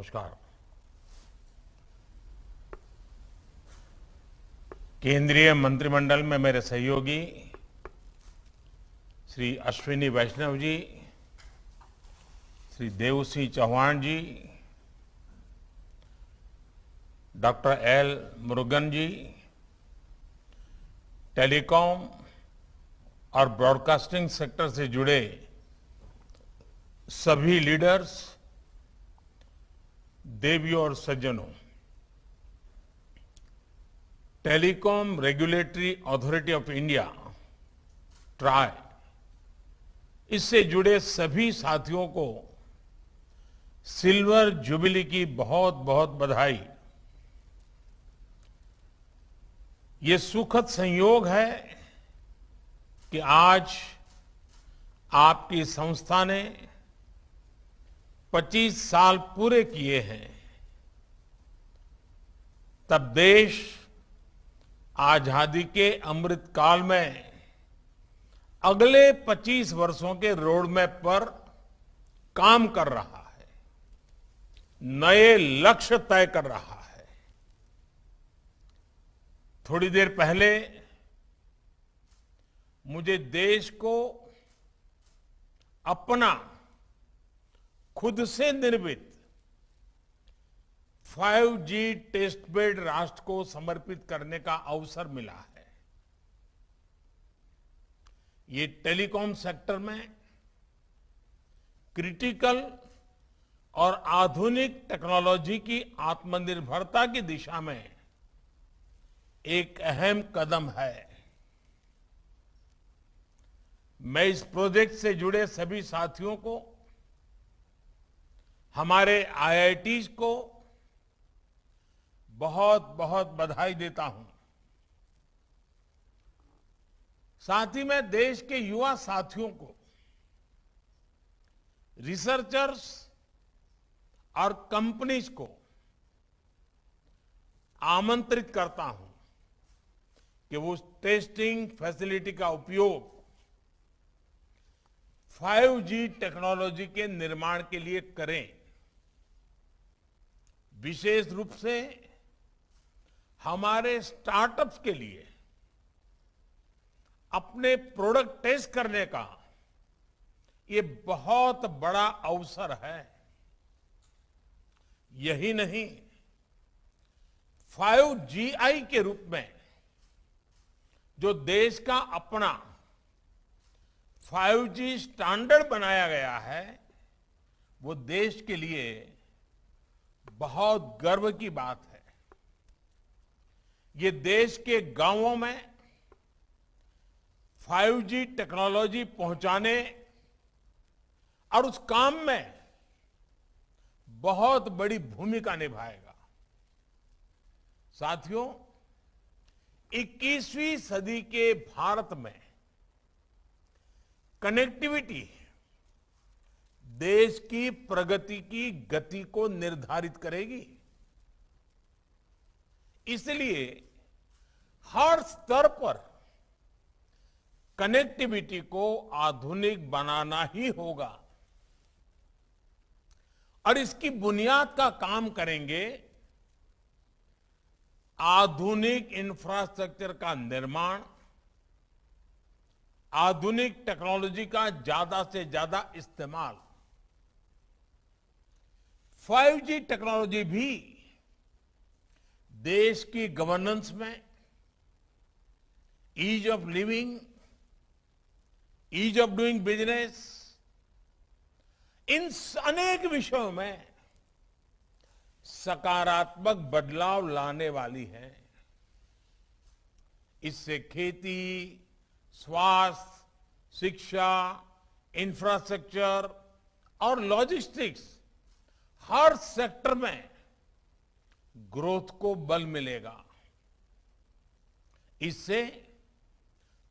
नमस्कार। केंद्रीय मंत्रिमंडल में मेरे सहयोगी श्री अश्विनी वैष्णव जी, श्री देवसिंह चौहान जी, डॉक्टर एल मुरुगन जी, टेलीकॉम और ब्रॉडकास्टिंग सेक्टर से जुड़े सभी लीडर्स, देवियों और सज्जनों, telecom regulatory authority of India try, इससे जुड़े सभी साथियों को सिल्वर जुबली की बहुत बहुत बधाई। ये सुखद संयोग है कि आज आपकी संस्था ने 25 साल पूरे किए हैं। तब देश आजादी के अमृत काल में अगले 25 वर्षों के रोड मैप पर काम कर रहा है, नए लक्ष्य तय कर रहा है। थोड़ी देर पहले मुझे देश को अपना खुद से निर्मित 5G टेस्ट बेड राष्ट्र को समर्पित करने का अवसर मिला है। ये टेलीकॉम सेक्टर में क्रिटिकल और आधुनिक टेक्नोलॉजी की आत्मनिर्भरता की दिशा में एक अहम कदम है। मैं इस प्रोजेक्ट से जुड़े सभी साथियों को, हमारे IITs को बहुत बहुत बधाई देता हूं। साथ ही मैं देश के युवा साथियों को, रिसर्चर्स और कंपनीज को आमंत्रित करता हूं कि वो उस टेस्टिंग फैसिलिटी का उपयोग 5G टेक्नोलॉजी के निर्माण के लिए करें। विशेष रूप से हमारे स्टार्टअप्स के लिए अपने प्रोडक्ट टेस्ट करने का ये बहुत बड़ा अवसर है। यही नहीं, 5GI के रूप में जो देश का अपना 5G स्टैंडर्ड बनाया गया है, वो देश के लिए बहुत गर्व की बात है। ये देश के गांवों में 5G टेक्नोलॉजी पहुंचाने और उस काम में बहुत बड़ी भूमिका निभाएगा। साथियों, 21वीं सदी के भारत में कनेक्टिविटी देश की प्रगति की गति को निर्धारित करेगी। इसलिए हर स्तर पर कनेक्टिविटी को आधुनिक बनाना ही होगा और इसकी बुनियाद का काम करेंगे आधुनिक इंफ्रास्ट्रक्चर का निर्माण, आधुनिक टेक्नोलॉजी का ज्यादा से ज्यादा इस्तेमाल। 5G टेक्नोलॉजी भी देश की गवर्नेंस में, ease of living, ease of doing business, इन अनेक विषयों में सकारात्मक बदलाव लाने वाली है। इससे खेती, स्वास्थ्य, शिक्षा, इंफ्रास्ट्रक्चर और लॉजिस्टिक्स, हर सेक्टर में ग्रोथ को बल मिलेगा। इससे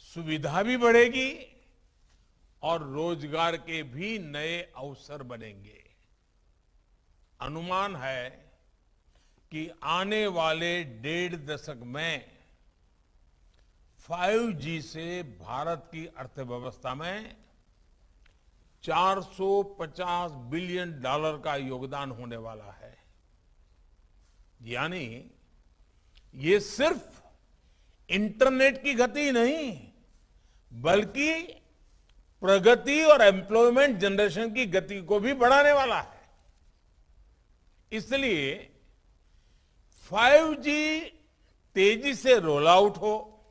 सुविधा भी बढ़ेगी और रोजगार के भी नए अवसर बनेंगे। अनुमान है कि आने वाले 1.5 दशक में 5G से भारत की अर्थव्यवस्था में $450 बिलियन का योगदान होने वाला है। यानी ये सिर्फ इंटरनेट की गति नहीं, बल्कि प्रगति और एम्प्लॉयमेंट जनरेशन की गति को भी बढ़ाने वाला है। इसलिए 5G तेजी से रोल आउट हो,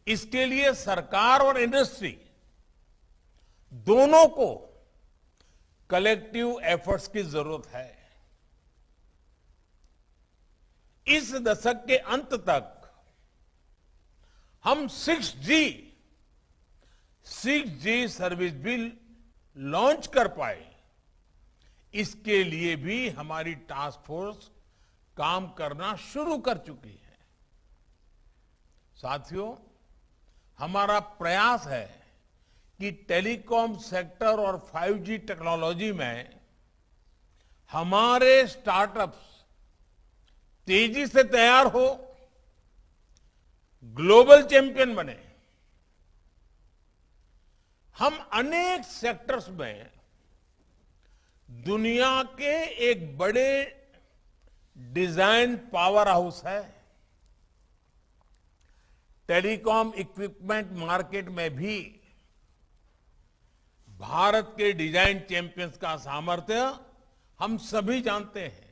इसके लिए सरकार और इंडस्ट्री दोनों को कलेक्टिव एफर्ट्स की जरूरत है। इस दशक के अंत तक हम 6G सर्विस भी लॉन्च कर पाए, इसके लिए भी हमारी टास्क फोर्स काम करना शुरू कर चुकी है। साथियों, हमारा प्रयास है कि टेलीकॉम सेक्टर और 5G टेक्नोलॉजी में हमारे स्टार्टअप्स तेजी से तैयार हो, ग्लोबल चैंपियन बने। हम अनेक सेक्टर्स में दुनिया के एक बड़े डिजाइन पावर हाउस है। टेलीकॉम इक्विपमेंट मार्केट में भी भारत के डिजाइन चैंपियंस का सामर्थ्य हम सभी जानते हैं।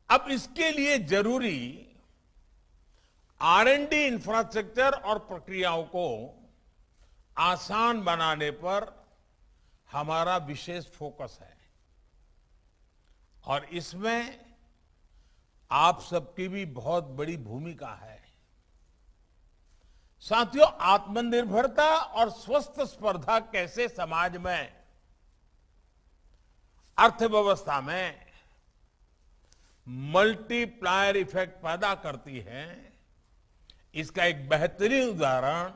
अब इसके लिए जरूरी R&D इंफ्रास्ट्रक्चर और प्रक्रियाओं को आसान बनाने पर हमारा विशेष फोकस है, और इसमें आप सबकी भी बहुत बड़ी भूमिका है। साथियों, आत्मनिर्भरता और स्वस्थ स्पर्धा कैसे समाज में, अर्थव्यवस्था में मल्टीप्लायर इफेक्ट पैदा करती है, इसका एक बेहतरीन उदाहरण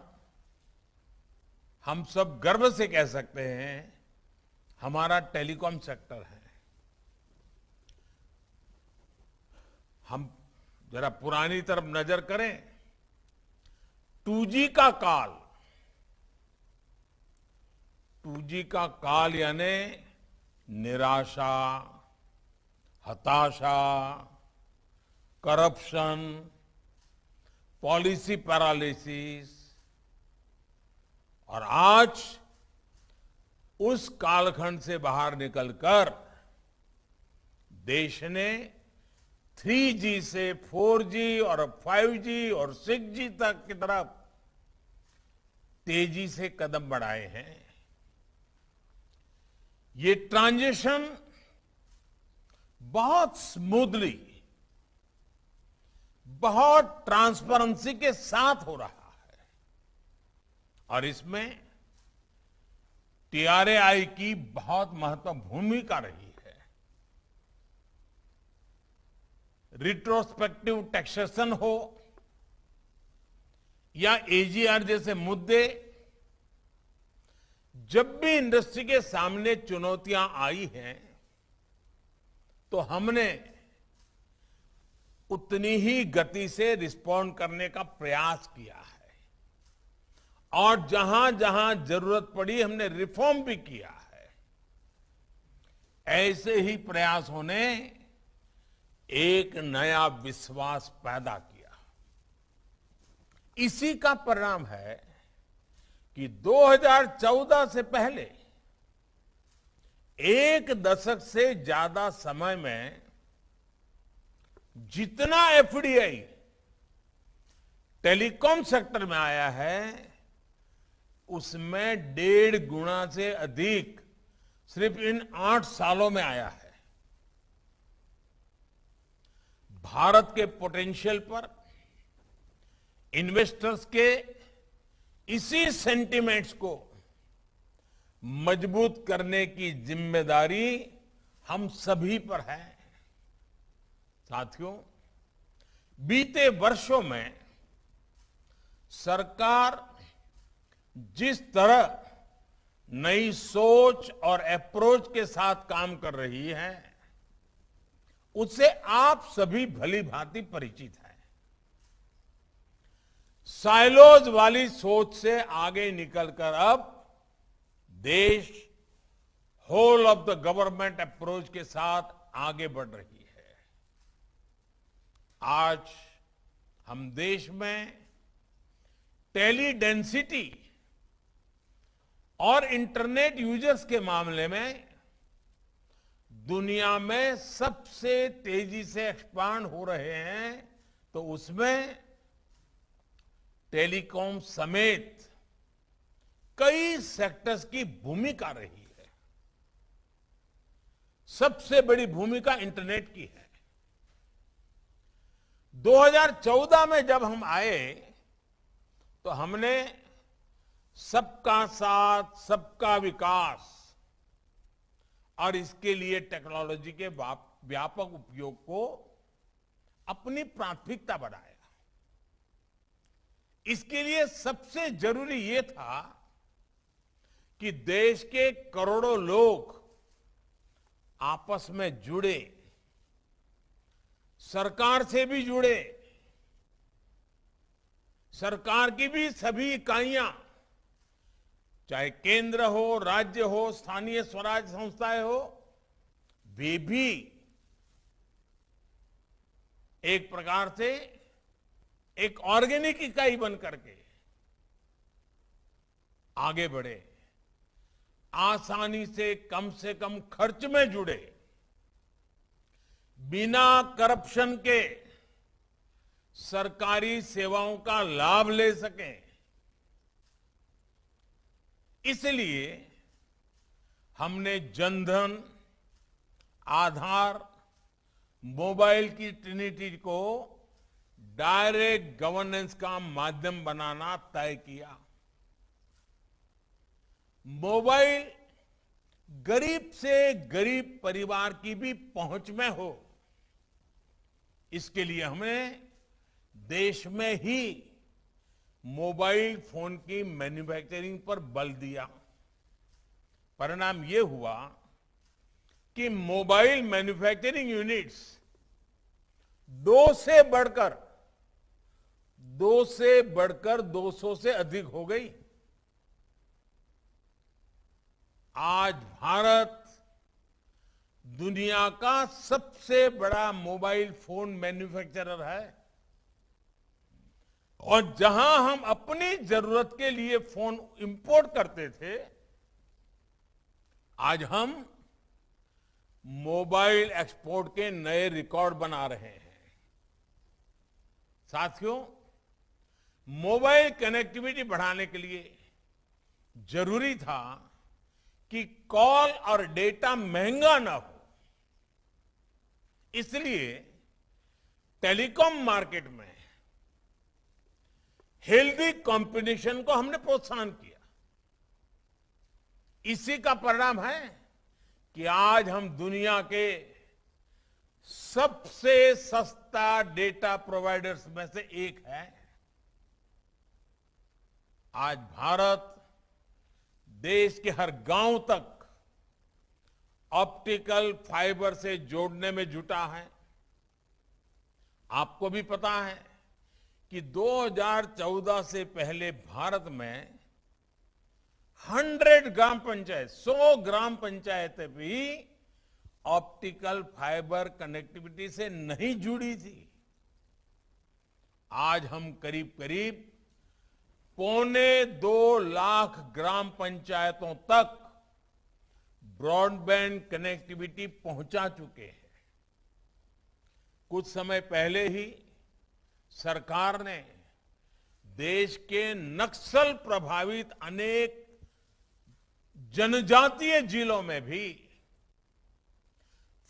हम सब गर्व से कह सकते हैं, हमारा टेलीकॉम सेक्टर है। हम जरा पुरानी तरफ नजर करें। 2G का काल, 2G का काल यानी निराशा, हताशा, करप्शन, पॉलिसी पैरालिसिस, और आज उस कालखंड से बाहर निकलकर देश ने 3G से 4G और 5G और 6G तक की तरफ तेजी से कदम बढ़ाए हैं। ये ट्रांजिशन बहुत स्मूथली, बहुत ट्रांसपेरेंसी के साथ हो रहा है, और इसमें TRAI की बहुत महत्वपूर्ण भूमिका रही है। रिट्रोस्पेक्टिव टैक्सेशन हो या AGR जैसे मुद्दे, जब भी इंडस्ट्री के सामने चुनौतियां आई हैं, तो हमने उतनी ही गति से रिस्पॉन्ड करने का प्रयास किया है, और जहां जहां जरूरत पड़ी हमने रिफॉर्म भी किया है। ऐसे ही प्रयासों ने एक नया विश्वास पैदा किया। इसी का परिणाम है कि 2014 से पहले एक दशक से ज्यादा समय में जितना FDI टेलीकॉम सेक्टर में आया है, उसमें 1.5 गुना से अधिक सिर्फ इन 8 सालों में आया है। भारत के पोटेंशियल पर इन्वेस्टर्स के इसी सेंटिमेंट्स को मजबूत करने की जिम्मेदारी हम सभी पर है। साथियों, बीते वर्षों में सरकार जिस तरह नई सोच और अप्रोच के साथ काम कर रही है, उससे आप सभी भली भांति परिचित हैं। साइलोज वाली सोच से आगे निकलकर अब देश whole of the government approach के साथ आगे बढ़ रही है। आज हम देश में टेली डेंसिटी और इंटरनेट यूजर्स के मामले में दुनिया में सबसे तेजी से एक्सपांड हो रहे हैं, तो उसमें टेलीकॉम समेत कई सेक्टर्स की भूमिका रही है। सबसे बड़ी भूमिका इंटरनेट की है। 2014 में जब हम आए तो हमने सबका साथ सबका विकास और इसके लिए टेक्नोलॉजी के व्यापक उपयोग को अपनी प्राथमिकता बनाया। इसके लिए सबसे जरूरी ये था कि देश के करोड़ों लोग आपस में जुड़े, सरकार से भी जुड़े, सरकार की भी सभी इकाइयां, चाहे केंद्र हो, राज्य हो, स्थानीय स्वराज संस्थाएं हो, वे भी एक प्रकार से एक ऑर्गेनिक इकाई बन करके आगे बढ़े, आसानी से कम खर्च में जुड़े, बिना करप्शन के सरकारी सेवाओं का लाभ ले सकें। इसलिए हमने जनधन, आधार, मोबाइल की ट्रिनिटी को डायरेक्ट गवर्नेंस का माध्यम बनाना तय किया। मोबाइल गरीब से गरीब परिवार की भी पहुंच में हो, इसके लिए हमें देश में ही मोबाइल फोन की मैन्युफैक्चरिंग पर बल दिया। परिणाम यह हुआ कि मोबाइल मैन्युफैक्चरिंग यूनिट्स 2 से बढ़कर 200 से अधिक हो गई। आज भारत दुनिया का सबसे बड़ा मोबाइल फोन मैन्युफैक्चरर है और जहां हम अपनी जरूरत के लिए फोन इंपोर्ट करते थे, आज हम मोबाइल एक्सपोर्ट के नए रिकॉर्ड बना रहे हैं। साथियों, मोबाइल कनेक्टिविटी बढ़ाने के लिए जरूरी था कि कॉल और डेटा महंगा ना हो। इसलिए टेलीकॉम मार्केट में हेल्दी कंपटीशन को हमने प्रोत्साहन किया। इसी का परिणाम है कि आज हम दुनिया के सबसे सस्ता डेटा प्रोवाइडर्स में से एक है। आज भारत देश के हर गांव तक ऑप्टिकल फाइबर से जोड़ने में जुटा है। आपको भी पता है कि 2014 से पहले भारत में 100 ग्राम पंचायत, 100 ग्राम पंचायतें भी ऑप्टिकल फाइबर कनेक्टिविटी से नहीं जुड़ी थी। आज हम करीब 2.25 लाख ग्राम पंचायतों तक ब्रॉडबैंड कनेक्टिविटी पहुंचा चुके हैं। कुछ समय पहले ही सरकार ने देश के नक्सल प्रभावित अनेक जनजातीय जिलों में भी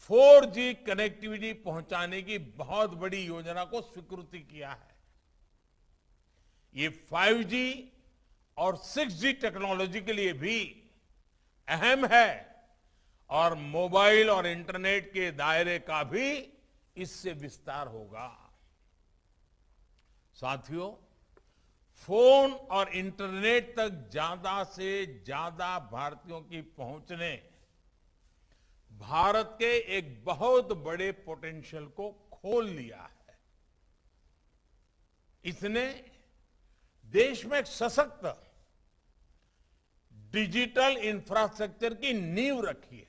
4G कनेक्टिविटी पहुंचाने की बहुत बड़ी योजना को स्वीकृति किया है। ये 5G और 6G टेक्नोलॉजी के लिए भी अहम है और मोबाइल और इंटरनेट के दायरे का भी इससे विस्तार होगा। साथियों, फोन और इंटरनेट तक ज्यादा से ज्यादा भारतीयों की पहुंच ने भारत के एक बहुत बड़े पोटेंशियल को खोल लिया है। इसने देश में एक सशक्त डिजिटल इंफ्रास्ट्रक्चर की नींव रखी है।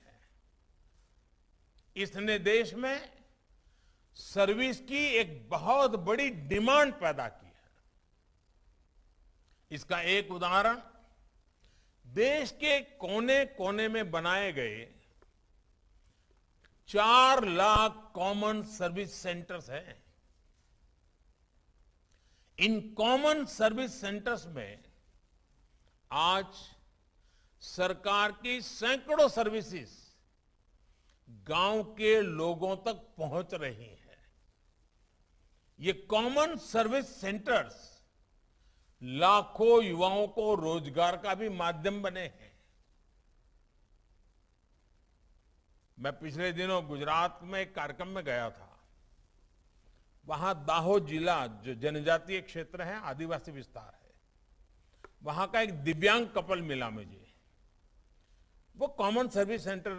इसने देश में सर्विस की एक बहुत बड़ी डिमांड पैदा की है। इसका एक उदाहरण देश के कोने कोने में बनाए गए 4 लाख कॉमन सर्विस सेंटर्स हैं। इन कॉमन सर्विस सेंटर्स में आज सरकार की सैकड़ों सर्विसेज गांव के लोगों तक पहुंच रही हैं। ये कॉमन सर्विस सेंटर्स लाखों युवाओं को रोजगार का भी माध्यम बने हैं। मैं पिछले दिनों गुजरात में एक कार्यक्रम में गया था। वहां दाहोद जिला जो जनजातीय क्षेत्र है, आदिवासी विस्तार है, वहां का एक दिव्यांग कपल मिला मुझे। वो कॉमन सर्विस सेंटर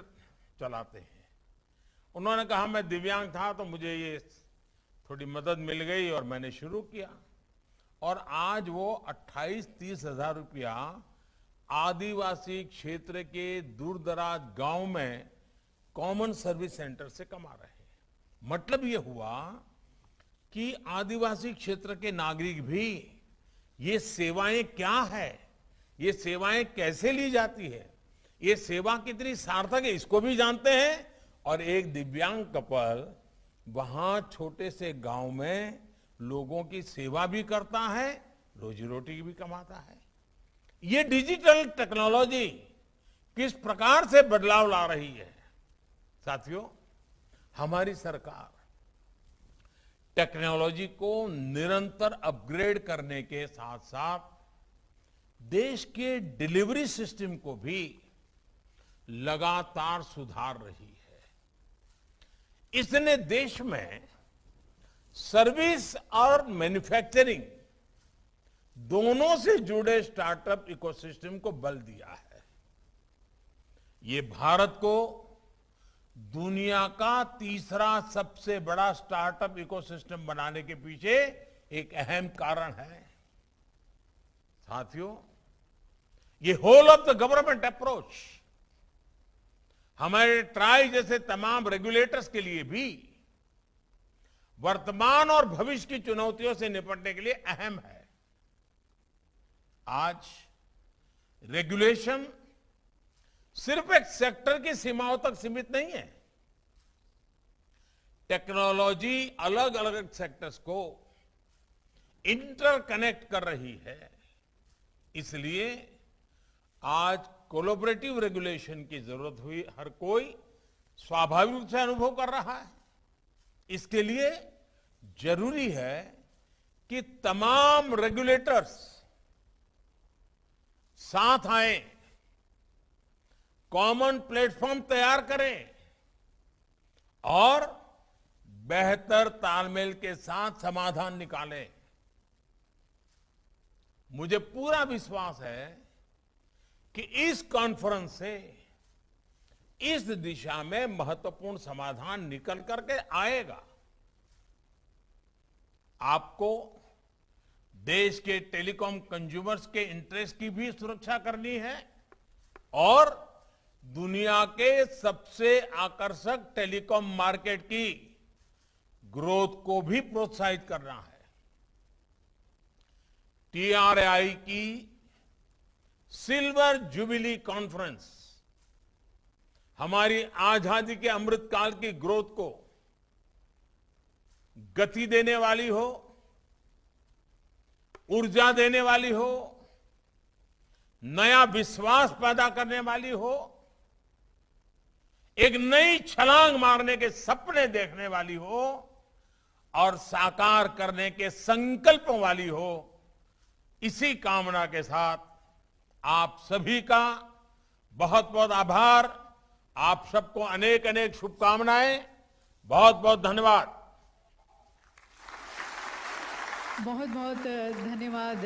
चलाते हैं। उन्होंने कहा मैं दिव्यांग था तो मुझे ये थोड़ी मदद मिल गई और मैंने शुरू किया, और आज वो 28-30 हजार रुपया आदिवासी क्षेत्र के दूर-दराज गांव में कॉमन सर्विस सेंटर से कमा रहे हैं। मतलब ये हुआ कि आदिवासी क्षेत्र के नागरिक भी ये सेवाएं क्या है, ये सेवाएं कैसे ली जाती है, ये सेवा कितनी सार्थक है, इसको भी जानते हैं। और एक दिव्यांग कपल वहां छोटे से गांव में लोगों की सेवा भी करता है, रोजी रोटी भी कमाता है। ये डिजिटल टेक्नोलॉजी किस प्रकार से बदलाव ला रही है। साथियों, हमारी सरकार टेक्नोलॉजी को निरंतर अपग्रेड करने के साथ साथ देश के डिलीवरी सिस्टम को भी लगातार सुधार रही है। इसने देश में सर्विस और मैन्युफैक्चरिंग दोनों से जुड़े स्टार्टअप इकोसिस्टम को बल दिया है। ये भारत को दुनिया का तीसरा सबसे बड़ा स्टार्टअप इकोसिस्टम बनाने के पीछे एक अहम कारण है। साथियों, ये whole of the government approach हमारे ट्राई जैसे तमाम रेगुलेटर्स के लिए भी वर्तमान और भविष्य की चुनौतियों से निपटने के लिए अहम है। आज रेगुलेशन सिर्फ एक सेक्टर की सीमाओं तक सीमित नहीं है। टेक्नोलॉजी अलग अलग सेक्टर्स को इंटरकनेक्ट कर रही है। इसलिए आज कोलैबोरेटिव रेगुलेशन की जरूरत हुई हर कोई स्वाभाविक रूप से अनुभव कर रहा है। इसके लिए जरूरी है कि तमाम रेगुलेटर्स साथ आए, कॉमन प्लेटफॉर्म तैयार करें और बेहतर तालमेल के साथ समाधान निकालें। मुझे पूरा विश्वास है कि इस कॉन्फ्रेंस से इस दिशा में महत्वपूर्ण समाधान निकल करके आएगा। आपको देश के टेलीकॉम कंज्यूमर्स के इंटरेस्ट की भी सुरक्षा करनी है और दुनिया के सबसे आकर्षक टेलीकॉम मार्केट की ग्रोथ को भी प्रोत्साहित करना है। TRAI की सिल्वर जुबिली कॉन्फ्रेंस हमारी आजादी के अमृतकाल की ग्रोथ को गति देने वाली हो, ऊर्जा देने वाली हो, नया विश्वास पैदा करने वाली हो, एक नई छलांग मारने के सपने देखने वाली हो और साकार करने के संकल्पों वाली हो। इसी कामना के साथ आप सभी का बहुत बहुत आभार। आप सबको अनेक अनेक शुभकामनाएं। बहुत बहुत धन्यवाद। बहुत बहुत धन्यवाद।